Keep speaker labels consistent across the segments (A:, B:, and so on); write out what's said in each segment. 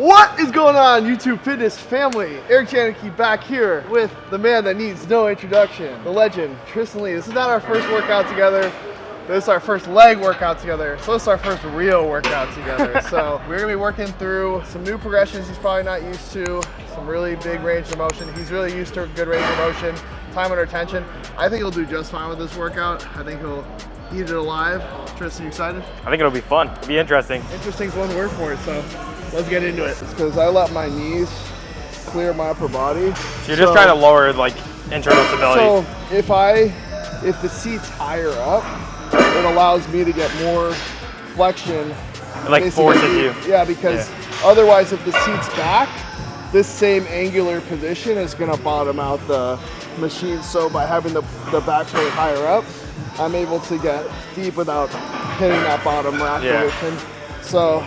A: What is going on, YouTube fitness family? Eric Janicki back here with the man that needs no introduction, the legend, Tristyn. This is not our first workout together. This is our first leg workout together. So this is our first real workout together. So we're gonna be working through some new progressions he's probably not used to, some really big range of motion. He's really used to good range of motion, time under tension. I think he'll do just fine with this workout. I think he'll eat it alive. Tristyn, you excited?
B: I think it'll be fun. It'll be interesting.
A: Interesting's one word for it, so let's get into it. It's because I let my knees clear my upper body.
B: So you're just trying to lower like internal stability.
A: So if the seat's higher up, it allows me to get more flexion.
B: It like forces you.
A: Yeah, because otherwise if the seat's back, this same angular position is gonna bottom out the machine. So by having the back plate higher up, I'm able to get deep without hitting that bottom rack position. So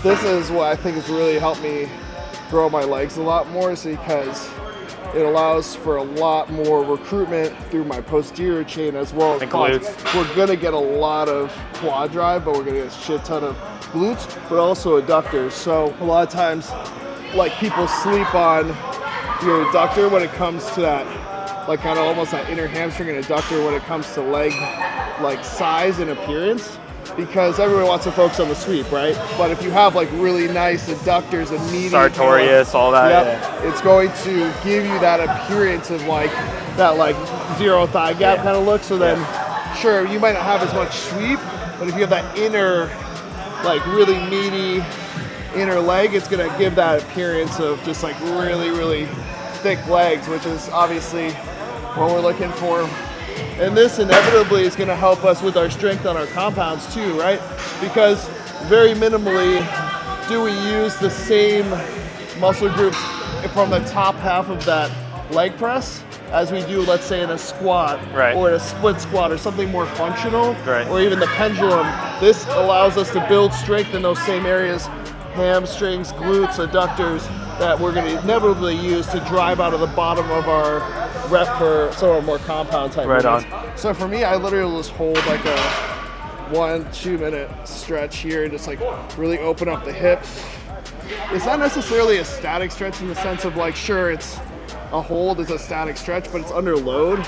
A: this is what I think has really helped me grow my legs a lot more, is because it allows for a lot more recruitment through my posterior chain as well as quads. We're gonna get a lot of quad drive, but we're gonna get a shit ton of glutes, but also adductors. So a lot of times, like, people sleep on your adductor when it comes to that, like kind of almost that inner hamstring and adductor when it comes to leg like size and appearance, because everyone wants to focus on the sweep, right? But if you have like really nice adductors and median
B: sartorius, all that,
A: it's going to give you that appearance of like that like zero thigh gap kind of look. So then sure, you might not have as much sweep, but if you have that inner like really meaty inner leg, it's gonna give that appearance of just like really thick legs, which is obviously what we're looking for. And this inevitably is going to help us with our strength on our compounds too, right? Because very minimally do we use the same muscle groups from the top half of that leg press as we do, let's say, in a squat or in a split squat or something more functional, or even the pendulum. This allows us to build strength in those same areas, hamstrings, glutes, adductors, that we're going to inevitably use to drive out of the bottom of our rep for some of our more compound type movements. So for me, I literally will just hold like a 1-2 minute stretch here and just like really open up the hips. It's not necessarily a static stretch in the sense of like, sure, it's a hold is a static stretch, but it's under load.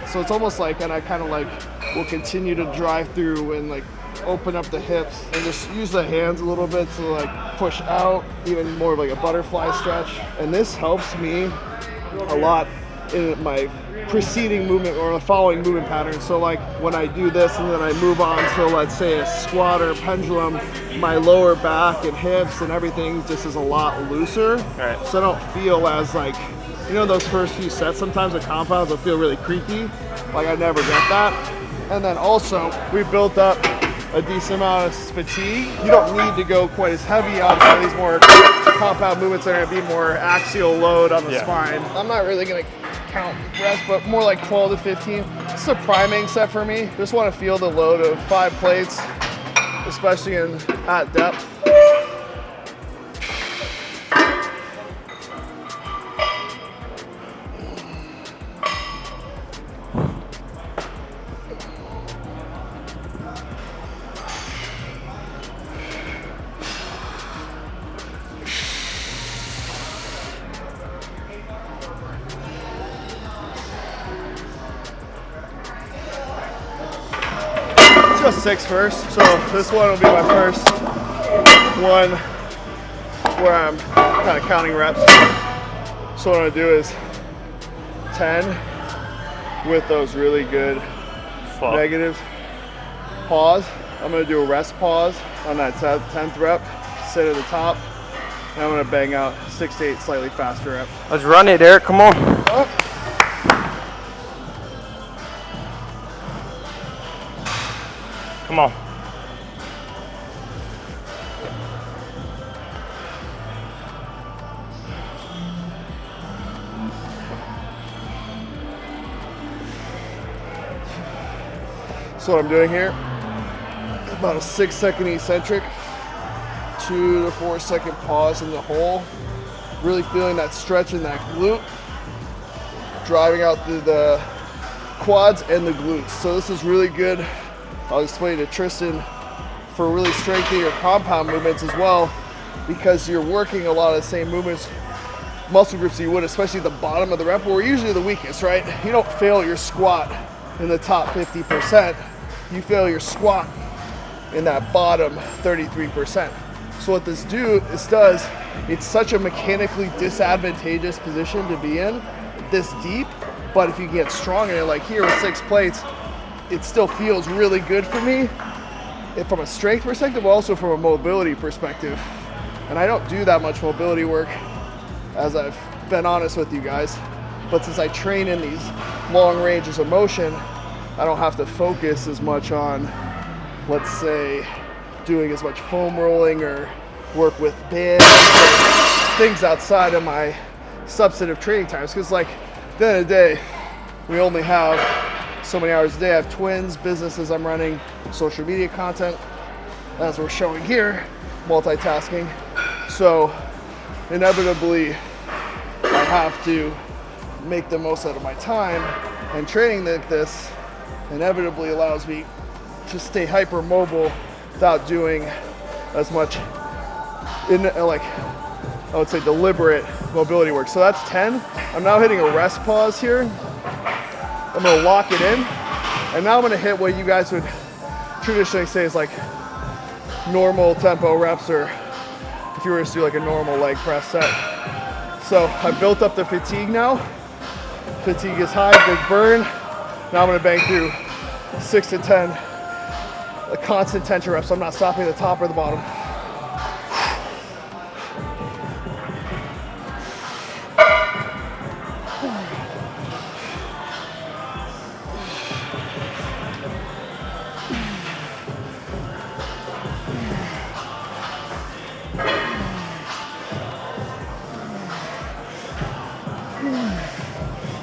A: So it's almost like, and I kind of like will continue to drive through and like open up the hips and just use the hands a little bit to like push out, even more of like a butterfly stretch. And this helps me a lot in my preceding movement or the following movement pattern. So like when I do this and then I move on to, let's say, a squat or a pendulum, my lower back and hips and everything just is a lot looser. So I don't feel as like, you know, those first few sets, sometimes the compounds will feel really creaky. Like I never get that. And then also we built up a decent amount of fatigue. You don't need to go quite as heavy. Obviously, these more compound movements are going to be more axial load on the spine. I'm not really going to count reps, but more like 12 to 15. This is a priming set for me. Just want to feel the load of 5 plates, especially at depth. Let's go 6 first. So this one will be my first one where I'm kind of counting reps. So what I'm gonna do is 10 with those really good negatives. Pause. I'm gonna do a rest pause on that 10th rep. Sit at the top. And I'm gonna bang out 6 to 8 slightly faster reps.
B: Let's run it, Eric. Come on. Come on.
A: So what I'm doing here, about a 6-second eccentric, 2 to 4 second pause in the hole. Really feeling that stretch in that glute, driving out through the quads and the glutes. So this is really good. I'll explain to Tristyn for really strengthening your compound movements as well. because you're working a lot of the same movements, muscle groups you would, especially the bottom of the rep, where we're usually the weakest, right? You don't fail your squat in the top 50%. You fail your squat in that bottom 33%. So what this does, it's such a mechanically disadvantageous position to be in, this deep, but if you get strong in it, like here with 6 plates, it still feels really good for me, and from a strength perspective, but also from a mobility perspective. And I don't do that much mobility work, as I've been honest with you guys, but since I train in these long ranges of motion, I don't have to focus as much on, let's say, doing as much foam rolling or work with bands or things outside of my substantive training times. Because like at the end of the day, we only have so many hours a day. I have twins, businesses I'm running, social media content, as we're showing here, multitasking. So inevitably, I have to make the most out of my time, and training like this inevitably allows me to stay hyper mobile without doing as much like I would say deliberate mobility work. So that's 10. I'm now hitting a rest pause here. I'm gonna lock it in, and now I'm gonna hit what you guys would traditionally say is like normal tempo reps, or if you were to do like a normal leg press set. So I've built up the fatigue now. Fatigue is high, big burn. Now I'm gonna bang through 6 to 10 constant tension reps. So I'm not stopping at the top or the bottom.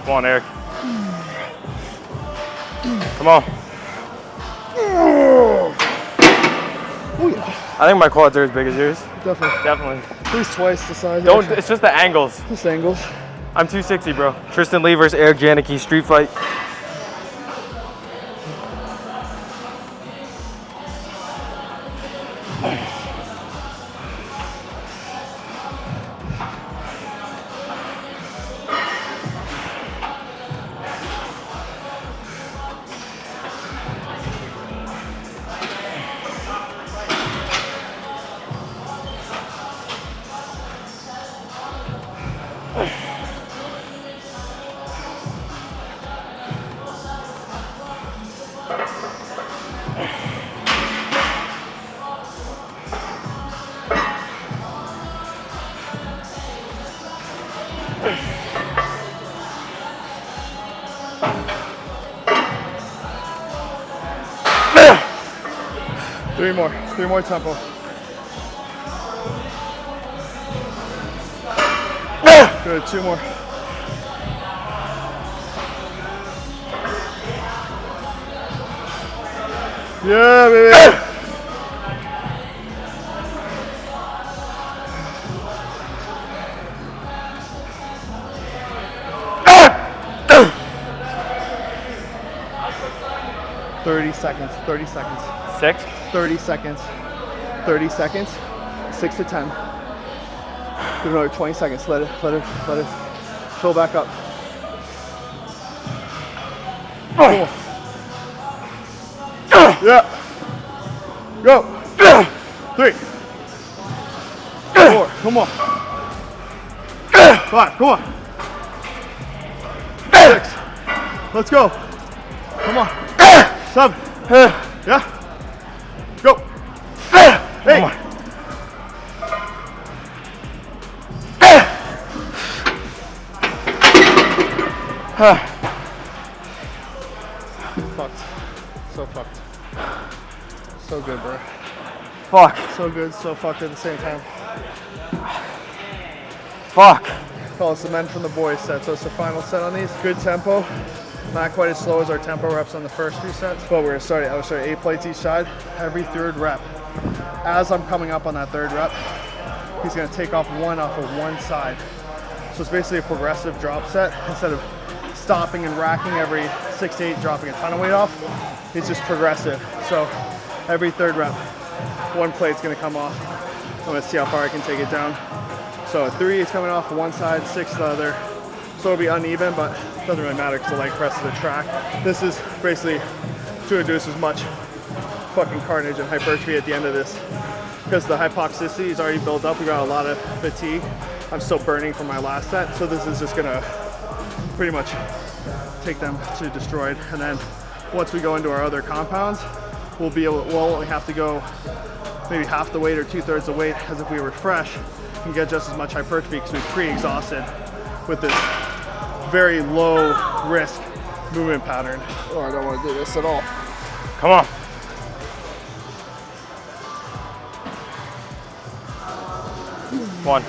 B: Come on, Eric. Come on. I think my quads are as big as yours.
A: Definitely.
B: Definitely.
A: At least twice the size.
B: Don't. It's just the angles.
A: Just angles.
B: I'm 260, bro. Tristyn Lee versus ericjanicki street fight. Three more tempo. Good, 2 more. Yeah, baby. 30 seconds, 30 seconds. 6?
A: 30 seconds, 30 seconds, 6 to 10. Do another 20 seconds, let it fill back up. Cool. Yeah. Go. 3, 4, come on. 5, come on. 6, let's go. Come on. 7, yeah. Go. 8. Fucked. So fucked. So good, bro.
B: Fuck.
A: So good, so fucked at the same time.
B: Fuck.
A: Call us the men from the boys set. So it's the final set on these. Good tempo. Not quite as slow as our tempo reps on the first 2 sets, but I was starting 8 plates each side. Every 3rd rep, as I'm coming up on that 3rd rep, he's gonna take off one side. So it's basically a progressive drop set. Instead of stopping and racking every 6 to 8, dropping a ton of weight off, it's just progressive. So every 3rd rep, one plate's gonna come off. I'm gonna see how far I can take it down. So 3 is coming off one side, 6 the other. So it'll be uneven, but it doesn't really matter because the leg press is the track. This is basically to induce as much fucking carnage and hypertrophy at the end of this. Because the hypoxicity is already built up, we got a lot of fatigue. I'm still burning from my last set, so this is just gonna pretty much take them to destroyed. And then once we go into our other compounds, we'll only have to go maybe half the weight or 2/3 the weight as if we were fresh and get just as much hypertrophy because we've pre-exhausted with this very low risk movement pattern. Oh, I don't want to do this at all.
B: Come on. One.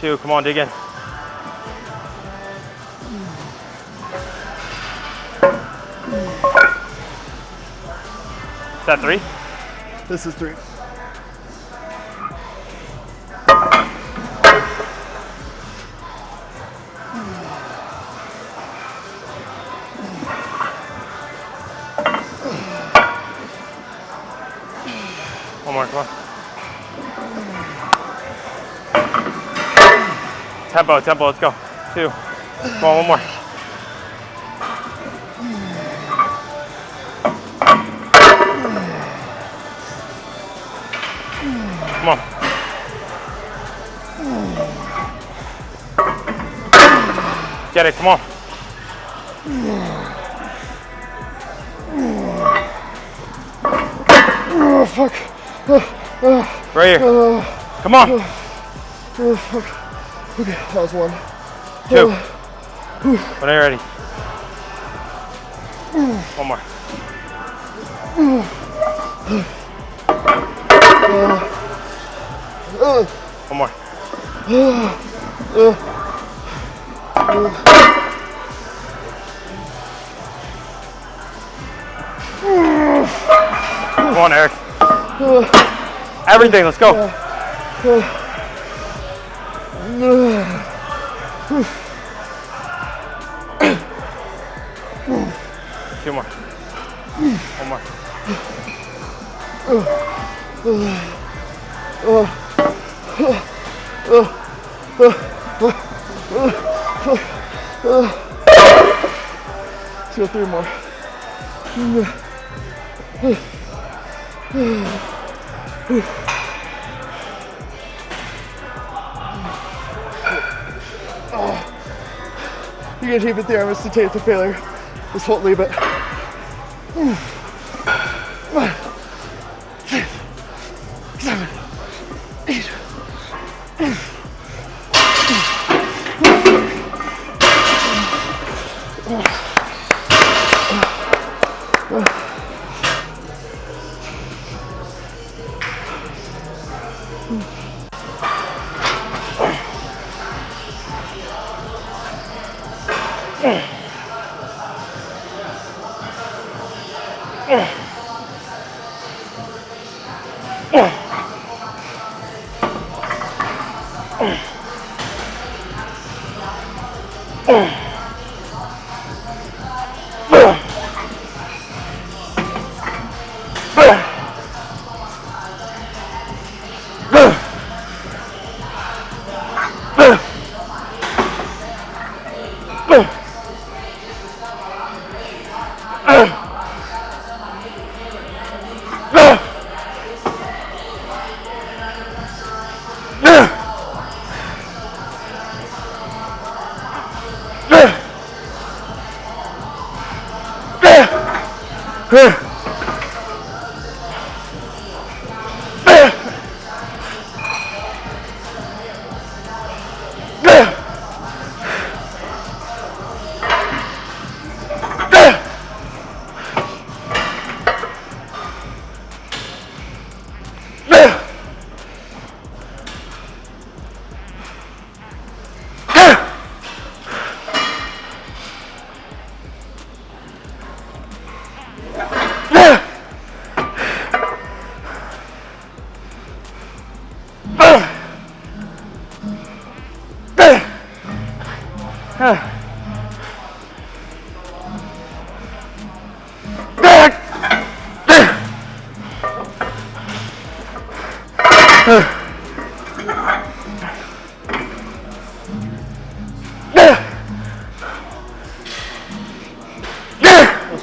B: 2, come on, dig in. Is that 3?
A: This is 3.
B: One more, come on. Tempo, let's go. 2. Come on, one more. Come on. Get it, come on.
A: Oh, fuck.
B: Right here. Come on.
A: Oh, fuck. Okay, that was 1.
B: 2. When are you ready? One more. One more. Come on, Eric. Everything, let's go. 2 more. 1 more.
A: Let's go 3 more. You can keep it there. I'm going to tape the failure. Just won't leave it. 7, 8.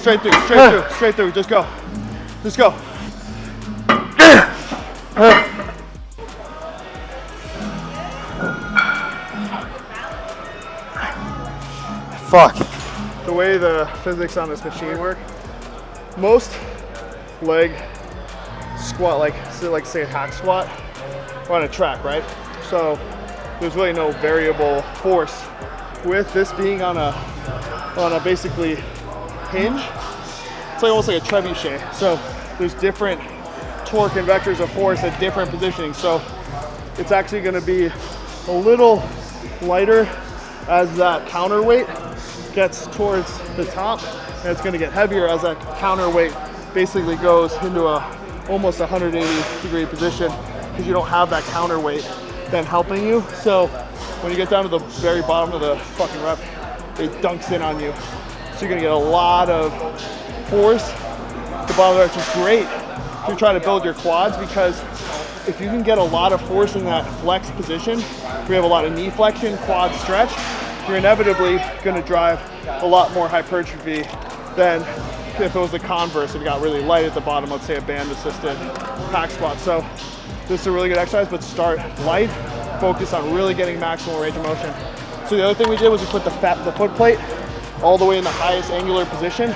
A: Straight through, straight through, straight through. Just go. Just go.
B: Fuck.
A: The way the physics on this machine work, most leg squat, like say a hack squat, are on a track, right? So there's really no variable force. With this being on a basically hinge, it's like almost like a trebuchet. So there's different torque and vectors of force at different positionings. So it's actually going to be a little lighter as that counterweight gets towards the top, and it's going to get heavier as that counterweight basically goes into almost 180-degree position, because you don't have that counterweight then helping you. So when you get down to the very bottom of the fucking rep, it dunks in on you. So you're going to get a lot of force at the bottom of the rep, which is great if you're trying to build your quads, because if you can get a lot of force in that flex position, we have a lot of knee flexion, quad stretch, you're inevitably going to drive a lot more hypertrophy than if it was the converse, if you got really light at the bottom, let's say a band assisted hack squat. So this is a really good exercise, but start light, focus on really getting maximal range of motion. So the other thing we did was we put the foot plate all the way in the highest angular position.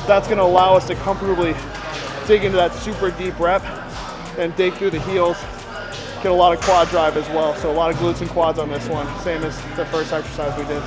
A: That's going to allow us to comfortably dig into that super deep rep and dig through the heels, get a lot of quad drive as well. So a lot of glutes and quads on this one, same as the first exercise we did.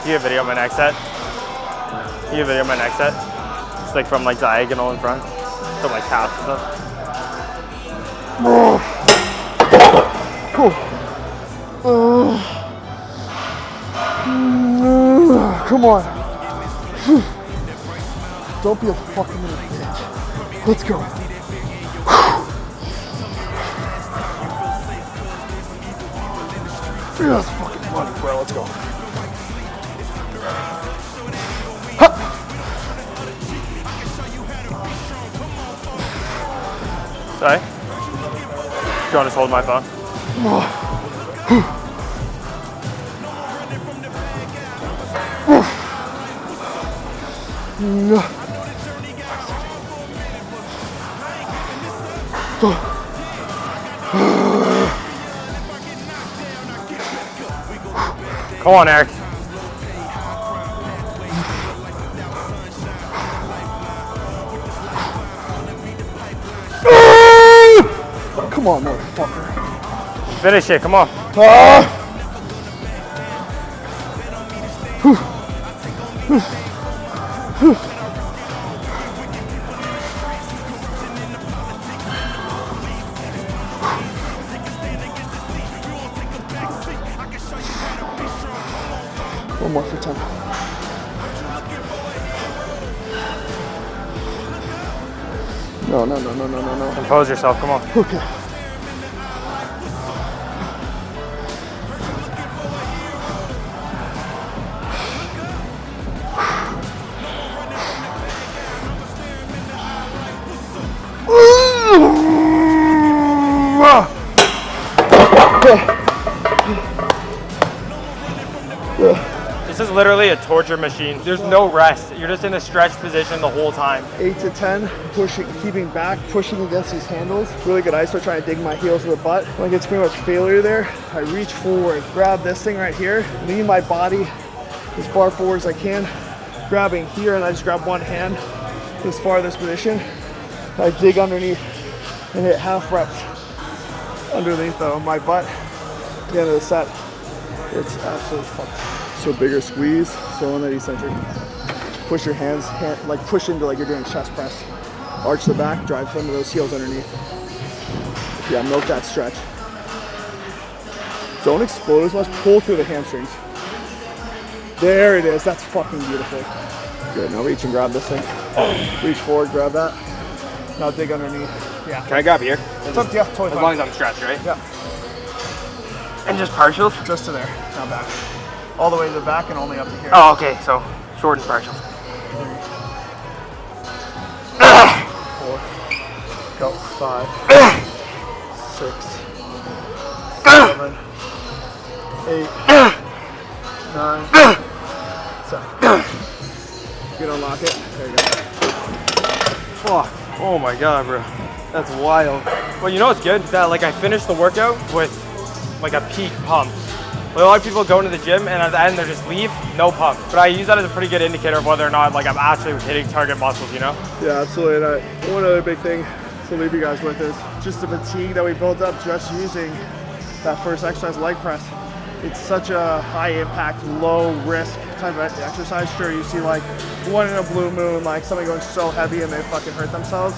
B: You have video of my next set? You have video of my next set? It's like from like diagonal in front to like half and stuff.
A: Come on. Don't be a fucking little bitch. Let's go. That's fucking funny, bro. Let's go.
B: Sorry? Do you want to just hold my phone? Come on, Eric.
A: Come on, motherfucker.
B: Finish it, come on.
A: One more for 10. No.
B: Compose yourself, come on.
A: Okay.
B: This is literally a torture machine. There's no rest. You're just in a stretched position the whole time.
A: 8 to 10, pushing, keeping back, pushing against these handles. Really good iso, trying to dig my heels to the butt. When I get pretty much failure there, I reach forward, grab this thing right here, lean my body as far forward as I can, grabbing here, and I just grab one hand as far as this position. I dig underneath and hit half reps underneath my butt at the end of the set. It's absolutely fucked. So bigger squeeze, so on that eccentric. Push your hands, like push into like you're doing chest press. Arch the back, drive some of those heels underneath. Yeah, milk that stretch. Don't explode as much, pull through the hamstrings. There it is, that's fucking beautiful. Good, now reach and grab this thing. Reach forward, grab that. Now dig underneath. Yeah.
B: Can I grab here?
A: It's up to you, totally fine.
B: As long as I'm stretched, right?
A: Yeah.
B: And just partials?
A: Just to there, now back. All the way to the back and only up to here.
B: Oh, okay, so short and partials.
A: 4, go, 5, 6, 7, 8, 9, 10. You can unlock it. There you go.
B: Fuck. Oh my god, bro. That's wild. Well, you know what's good? That like I finished the workout with like a peak pump. Like, a lot of people go into the gym and at the end they just leave, no pump. But I use that as a pretty good indicator of whether or not like I'm actually hitting target muscles, you know?
A: Yeah, absolutely. And one other big thing to leave you guys with is just the fatigue that we built up just using that first exercise, leg press. It's such a high impact, low risk type of exercise. Sure, you see like one in a blue moon, like somebody going so heavy and they fucking hurt themselves.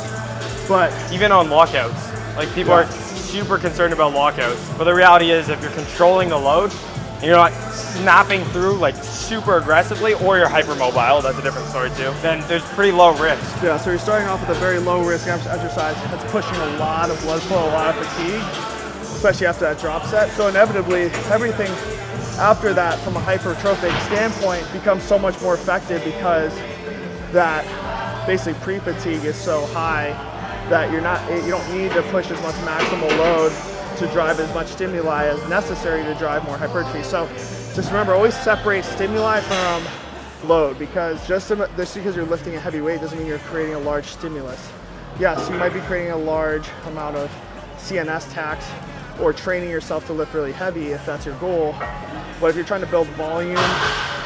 A: But
B: even on lockouts, like people are super concerned about lockouts. But the reality is if you're controlling the load and you're not snapping through like super aggressively, or you're hypermobile, that's a different story too, then there's pretty low risk.
A: Yeah, so you're starting off with a very low risk exercise that's pushing a lot of blood flow, a lot of fatigue, especially after that drop set. So inevitably, everything after that from a hypertrophic standpoint becomes so much more effective because that basically pre-fatigue is so high that you don't need to push as much maximal load to drive as much stimuli as necessary to drive more hypertrophy. So just remember, always separate stimuli from load, because just because you're lifting a heavy weight doesn't mean you're creating a large stimulus. Yes, you might be creating a large amount of CNS tax or training yourself to lift really heavy if that's your goal. But if you're trying to build volume,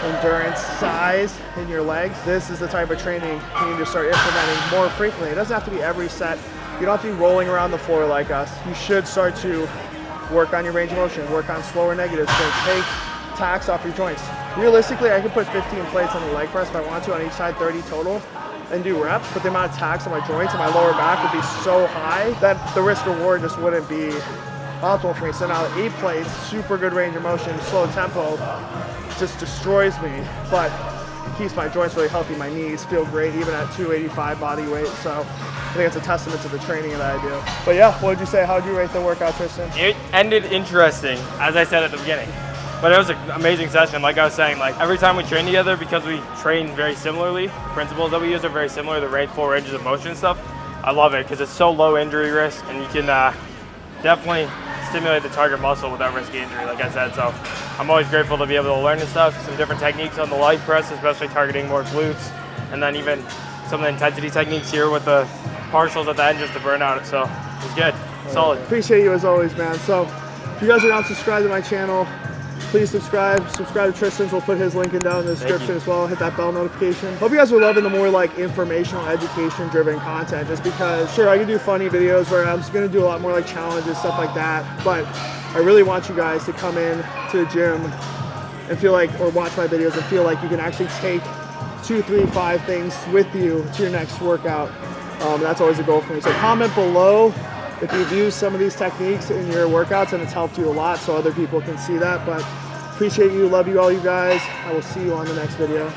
A: endurance, size in your legs, this is the type of training you need to start implementing more frequently. It doesn't have to be every set. You don't have to be rolling around the floor like us. You should start to work on your range of motion, work on slower negatives, so take tax off your joints. Realistically, I could put 15 plates on the leg press if I want to on each side, 30 total, and do reps, but the amount of tax on my joints and my lower back would be so high that the risk reward just wouldn't be optimal for me. So now 8 plates, super good range of motion, slow tempo, just destroys me, but it keeps my joints really healthy. My knees feel great even at 285 body weight. So I think it's a testament to the training that I do. But yeah, what would you say? How would you rate the workout, Tristyn?
B: It ended interesting, as I said at the beginning. But it was an amazing session. Like I was saying, like every time we train together, because we train very similarly, principles that we use are very similar, the full ranges of motion and stuff, I love it because it's so low injury risk and you can definitely stimulate the target muscle without risking injury, like I said. So I'm always grateful to be able to learn this stuff, some different techniques on the leg press, especially targeting more glutes, and then even some of the intensity techniques here with the partials at the end just to burn out. So it was good, solid.
A: Appreciate you as always, man. So if you guys are not subscribed to my channel, please subscribe to Tristyn's. We'll put his link in down in the description as well. Hit that bell notification. Hope you guys are loving the more like informational, education driven content, just because sure, I can do funny videos where I'm just gonna do a lot more like challenges, stuff like that, but I really want you guys to come in to the gym and feel like, or watch my videos and feel like you can actually take 2, 3, 5 things with you to your next workout. That's always a goal for me. So comment below if you've used some of these techniques in your workouts and it's helped you a lot so other people can see that. But appreciate you, love you all you guys. I will see you on the next video.